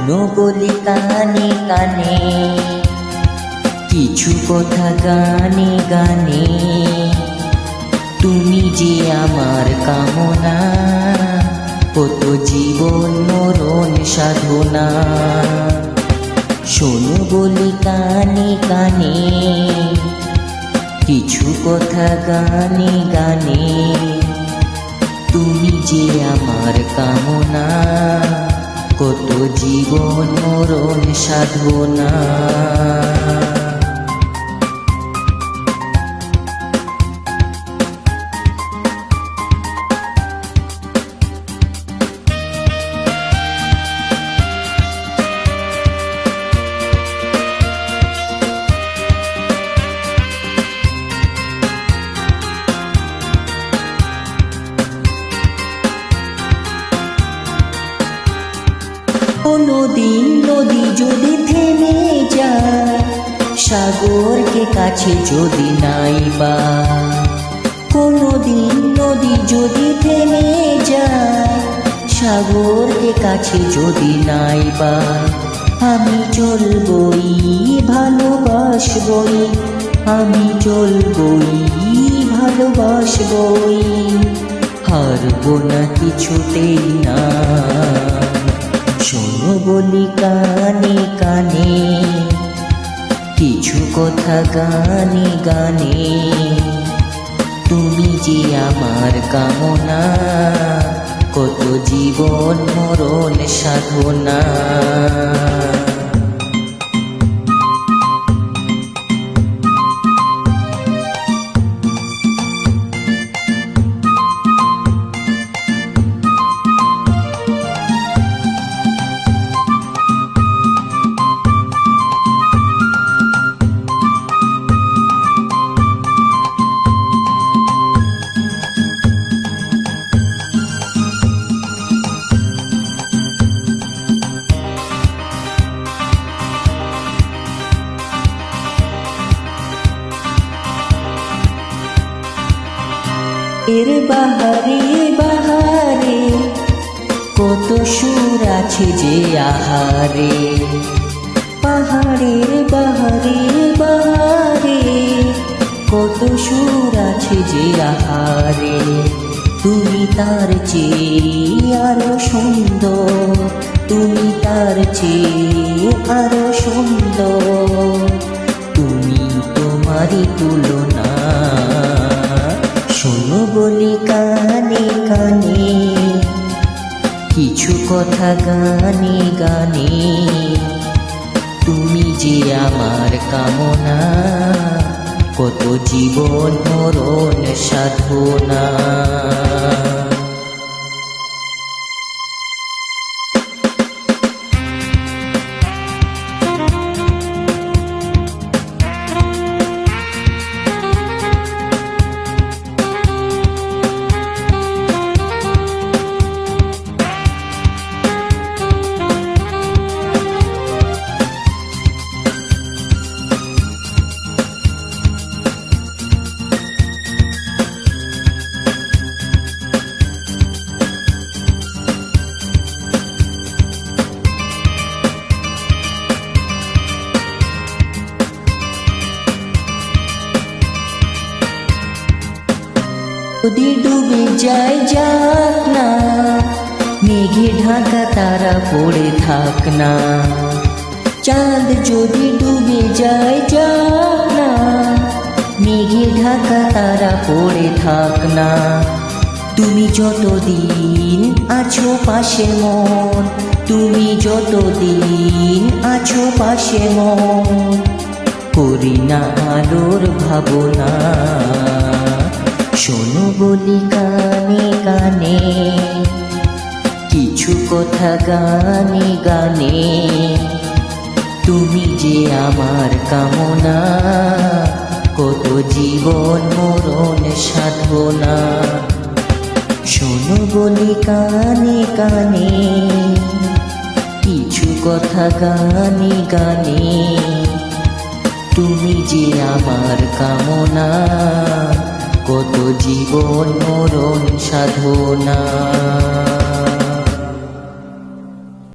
শোনো বলি কানে কানে, কিছু কথা গানে গানে। তুমি যে আমার কামনা, কত জীবন মরণ সাধনা। শোনো বলি কানে কানে, কিছু কথা গানে গানে। তুমি যে আমার কামনা, কত জীবন মরণ সাধনা। কোনদিন নদী যদি থেমে যায়, সাগরকে কাছে যদি নাই বা। কোনদিন নদী যদি থেমে যায়, সাগরকে কাছে যদি নাই বা। আমি চলবই ভালোবাসবই, আমি চলবই ভালোবাসবই, হারবো না কিছুতেই না। শোনো বলি কানে কানে, কিছু কথা গানে গানে। তুমি যে আমার কামনা, কত জীবন মরণ সাধনা। এর বাহারে বাহারে, কত সুর আছে যে আহারে। পাহাড়ের বাহারে বাহারে, কত সুর আছে যে আহারে। তুমি তার চেয়ে আরো সুন্দর, তুমি তার চেয়ে আরো সুন্দর, তুমি তোমারই তুলনা। শোনো বলি কানে কানে, কিছু কথা গানে গানে। তুমি যে আমার কামনা, কত জীবন মরণ সাধনা। যদি ডুবে যায় যাক না, মেঘে ঢাকা তারা পড়ে থাক না। চাঁদ যদি ডুবে যায় যাক না, মেঘে ঢাকা তারা পড়ে থাক না। তুমি যতদিন আছো পাশে মন, তুমি যতদিন আছো পাশে মন, করি না আলোর ভাবনা। শোনো বলি কানে কানে, কিছু কথা গানে গানে। তুমি যে আমার কামনা, কত জীবন মরণ সাধনা। শোনো বলি কানে কানে, কিছু কথা গানে গানে। তুমি যে আমার কামনা, কত জীবন মরণ সাধনা।